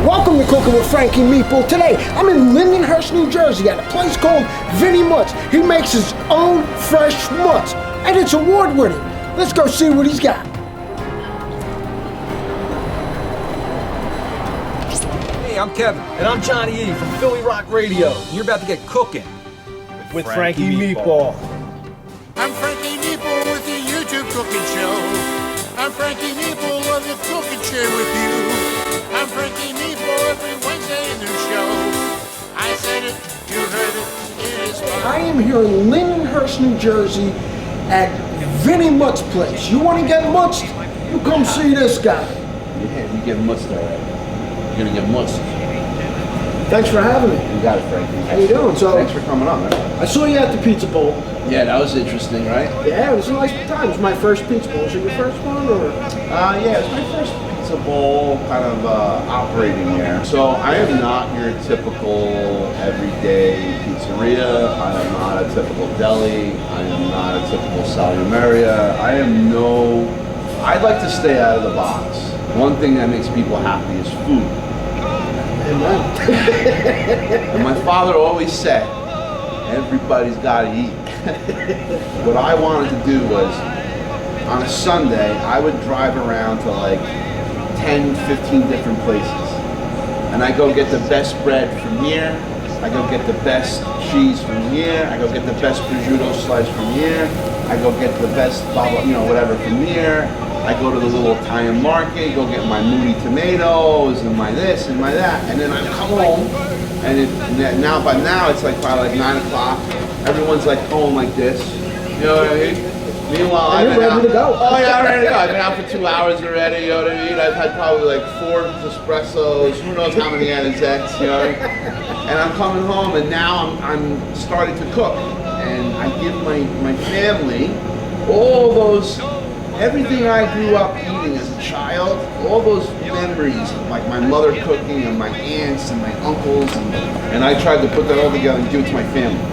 Welcome to Cooking with Frankie Meatball. Today, I'm in Lyndhurst, New Jersey at a place called Vinnie Mootz. He makes his own fresh mutts, and it's award-winning. Let's go see what he's got. Hey, I'm Kevin. And I'm Johnny E. from Philly Rock Radio. You're about to get cooking with Frankie Meatball. I'm Frankie Meatball with the YouTube cooking show. I'm Frankie Meatball of the cooking show with you. I'm Frankie Meatball every Wednesday in the show. I said it, you heard it, it is fun. I am here in Lyndhurst, New Jersey at Vinnie Mootz place. You want to get mutzed? You come see this guy. Yeah, you get mutzed alright. You're gonna get mutzed. Thanks for having me. You got it, Frankie. How you doing? So, thanks for coming on, man. I saw you at the Pizza Bowl. Yeah, that was interesting, right? Yeah, it was a nice time. It was my first Pizza Bowl. Was it your first one, or? Yeah, it was my first Pizza Bowl kind of operating there. So I am not your typical everyday pizzeria. I am not a typical deli. I am not a typical Salumeria. I'd like to stay out of the box. One thing that makes people happy is food. And my father always said, everybody's got to eat. What I wanted to do was, on a Sunday, I would drive around to like 10, 15 different places. And I go get the best bread from here. I go get the best cheese from here. I go get the best prosciutto slice from here. I go get the best, whatever from here. I go to the little Italian market, go get my moody tomatoes and my this and my that, and then I come home, and by now it's like probably like 9 o'clock. Everyone's like home like this, you know what I mean? Meanwhile, I've been ready to go. Oh yeah, I'm ready to go. I've been out for 2 hours already, you know what I mean? I've had probably like 4 espressos, who knows how many Anisecs, you know what I mean? And I'm coming home, and now I'm starting to cook, and I give my family all those. Everything I grew up eating as a child, all those memories of like my mother cooking and my aunts and my uncles, and I tried to put that all together and give it to my family.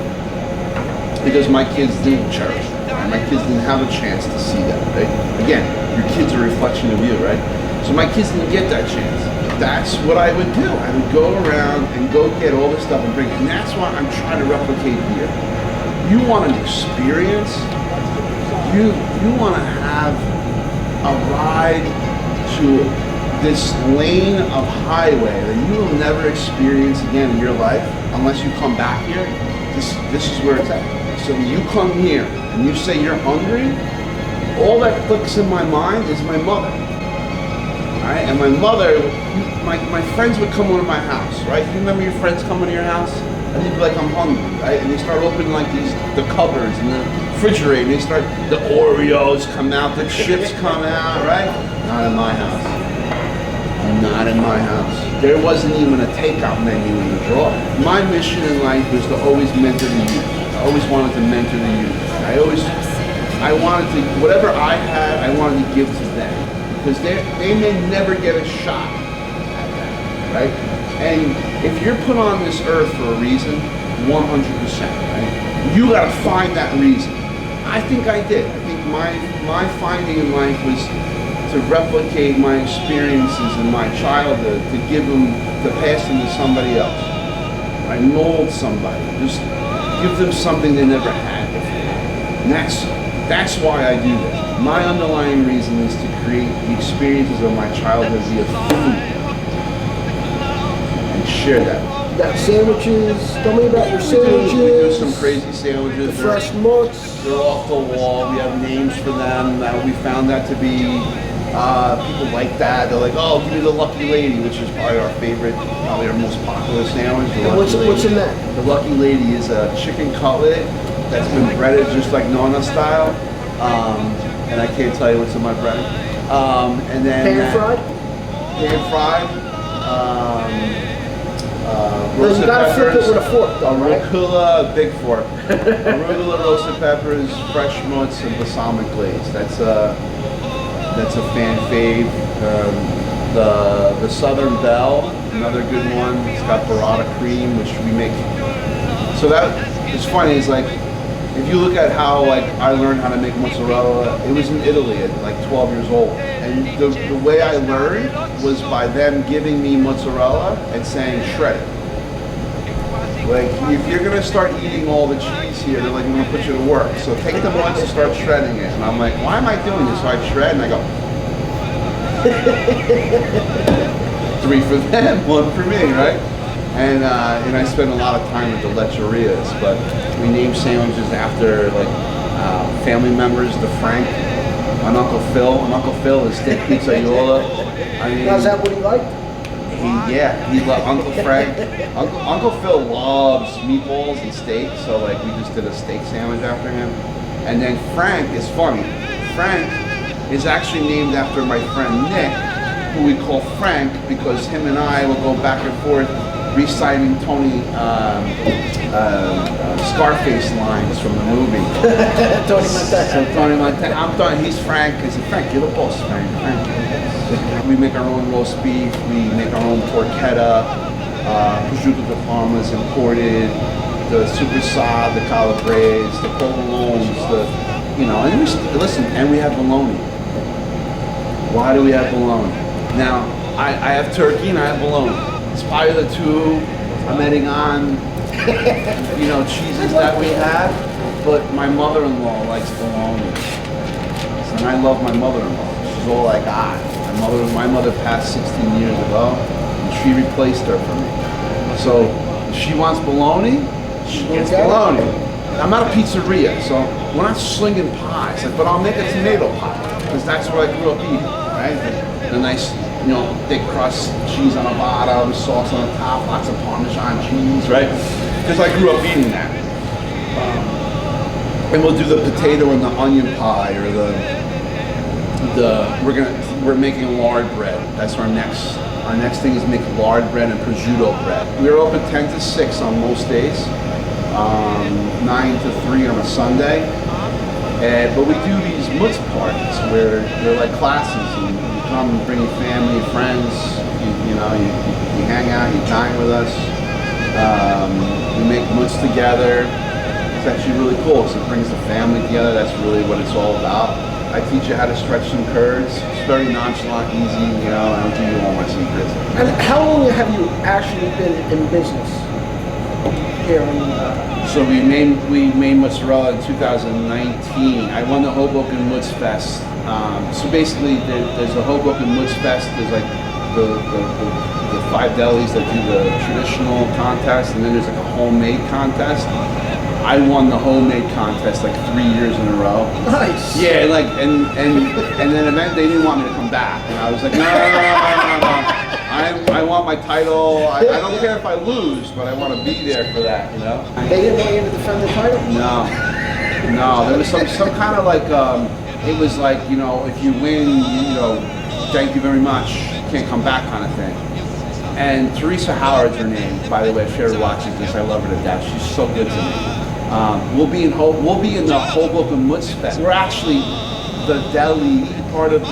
Because my kids didn't cherish it, right? My kids didn't have a chance to see that, right? Again, your kids are a reflection of you, right? So my kids didn't get that chance. That's what I would do. I would go around and go get all this stuff and bring it. And that's what I'm trying to replicate here. You want an experience? You want to have a ride to this lane of highway that you will never experience again in your life unless you come back here. This is where it's at. So when you come here and you say you're hungry, all that clicks in my mind is my mother. Right? And my mother, my friends would come over to my house, right? You remember your friends coming to your house? And they'd be like, I'm hungry, right? And they start opening like the cupboards and the refrigerator, and the Oreos come out, the chips come out, right? Not in my house. Not in my house. There wasn't even a takeout menu in the drawer. My mission in life was to always mentor the youth. I always wanted to mentor the youth. I wanted to, whatever I had, I wanted to give to them. Because they may never get a shot at that, right? And if you're put on this earth for a reason, 100%, right? You gotta find that reason. I think I did. I think my finding in life was to replicate my experiences in my childhood, to pass them to somebody else. I mold somebody, just give them something they never had before. And that's why I do this. My underlying reason is to create the experiences of my childhood via food. Share that. You got sandwiches. Tell me about your sandwiches. We do some crazy sandwiches. The fresh mutts. They're off the wall. We have names for them. We found that to be, people like that. They're like, oh, give me the Lucky Lady, which is probably our favorite, probably our most popular sandwich. And what's in that? The Lucky Lady is a chicken cutlet that's been breaded just like Nonna style. And I can't tell you what's in my bread. And then pan-fried? Pan-fried. You gotta flip it with a fork though, right? Arugula, big fork. Arugula, roasted peppers, fresh mutts, and balsamic glaze. That's a fan fave. The Southern Belle, another good one. It's got burrata cream, which we make. So that it's funny. It's like if you look at how like I learned how to make mozzarella, it was in Italy at like 12 years old. And the way I learned was by them giving me mozzarella and saying shred it. Like, if you're gonna start eating all the cheese here, they're like, we're gonna put you to work. So take the munch and start shredding it. And I'm like, why am I doing this? So I shred and I go, 3 for them, 1 for me, right? And I spend a lot of time at the lecherias, but we name sandwiches after like family members. The Frank, and Uncle Phil. And Uncle Phil is steak pizzaiola. I mean, Now, is that what he liked? He loved Uncle Frank. Uncle Phil loves meatballs and steak, so like we just did a steak sandwich after him. And then Frank is funny. Frank is actually named after my friend Nick, who we call Frank because him and I will go back and forth reciting Tony Scarface lines from the movie. Tony Montana. So Tony Montana, I'm Tony, he's Frank. I said, Frank, you're the boss, Frank. We make our own roast beef, we make our own porchetta, prosciutto di Parma is imported, the super sod, the calabrese, the provolones, and listen, and we have bologna. Why do we have bologna? Now, I have turkey and I have bologna. It's probably the two I'm adding on, cheeses that we have, but my mother-in-law likes bologna. And I love my mother-in-law. She's all like, my mother passed 16 years ago, and she replaced her for me. So if she wants bologna, she gets bologna. I'm at a pizzeria, so we're not slinging pies, but I'll make a tomato pie, because that's what I grew up eating, right? The nice, thick crust, cheese on the bottom, sauce on the top, lots of Parmesan cheese, right? Because I grew up eating that. And we'll do the potato and the onion pie, or we're making lard bread. That's our next thing is make lard bread and prosciutto bread. We're open 10 to 6 on most days, 9 to 3 on a Sunday. But we do these Mootz parties where they're like classes, and you come and bring your family, your friends, you hang out, you dine with us. We make Mootz together. It's actually really cool, so it brings the family together. That's really what it's all about. I teach you how to stretch some curds. It's very nonchalant, easy, I don't give you all my secrets. And how long have you actually been in business here in So we made mozzarella in 2019. I won the Hoboken Mootz Fest. So basically, there's the Hoboken Mootz Fest. There's like the 5 delis that do the traditional contest, and then there's like a homemade contest. I won the homemade contest like 3 years in a row. Nice. Yeah, and then they didn't want me to come back, and I was like, no. I want my title. I don't care if I lose, but I want to be there for that, They didn't want you to defend the title? No. There was some kind of like, it was like, if you win, thank you very much, can't come back kind of thing. And Teresa Howard's her name, by the way, if she ever watches this, I love her to death. She's so good to me. We'll be in the Hoboken Mootz Fest. We're actually the deli part of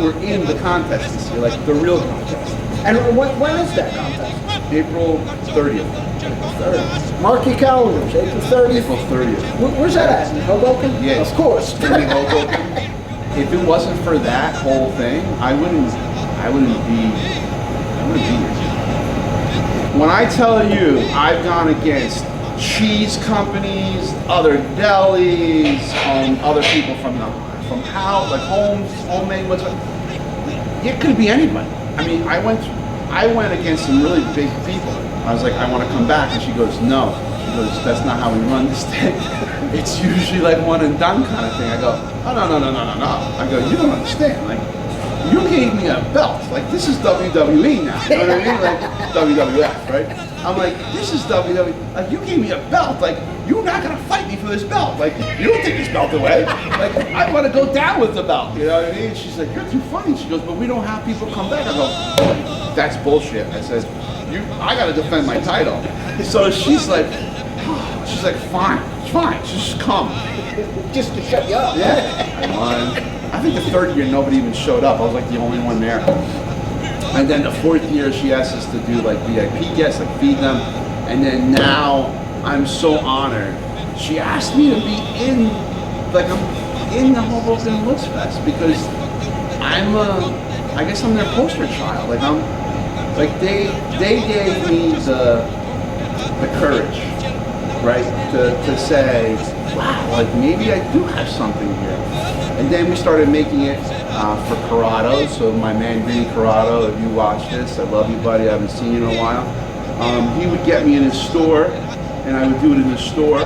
we're in the contest this year, like the real contest. And when is that contest? April 30th. Mark your calendars, April 30th. April 30th. Where's that at? In Hoboken? Yeah. Of course. It's gonna be Hoboken. If it wasn't for that whole thing, I wouldn't be here. When I tell you I've gone against cheese companies, other delis, other people from homemade mozzarella. It could be anybody. I mean, I went against some really big people. I was like, I want to come back, and she goes, no. She goes, that's not how we run this thing. It's usually like one and done kind of thing. I go, oh no. I go, you don't understand. Like, you gave me a belt. Like, this is WWE now. You know what I mean? Like WWF, right? I'm like, this is WWE. Like, you gave me a belt. Like, you're not gonna fight me for this belt. Like, you don't take this belt away. Like, I want to go down with the belt. You know what I mean? She's like, you're too funny. She goes, but we don't have people come back. I go, that's bullshit. I said, I gotta defend my title. So she's like, fine. Just come. Just to shut you up. Yeah. I won. I think the 3rd year nobody even showed up. I was like the only one there. And then the 4th year she asked us to do like VIP guests, like feed them. And then now I'm so honored she asked me to be in, like I'm in the Hoboken Looks Fest because I guess I'm their poster child. Like they gave me the courage, right, to say, wow, like maybe I do have something here. And then we started making it for Corrado. So my man Vinnie Corrado, if you watch this, I love you, buddy. I haven't seen you in a while. He would get me in his store, and I would do it in the store.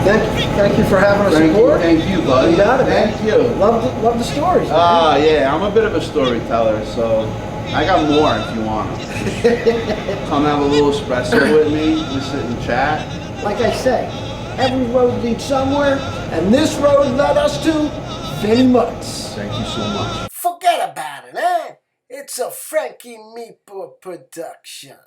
Thank you for having us aboard. Thank you, buddy. You got it, man. Thank you. Love the stories. Yeah, I'm a bit of a storyteller, so I got more if you want them. Come have a little espresso with me, just sit and chat. Like I say, every road leads somewhere, and this road led us to Vinnie Mootz. Thank you so much. Forget about it, eh? It's a Frankie Meatball production.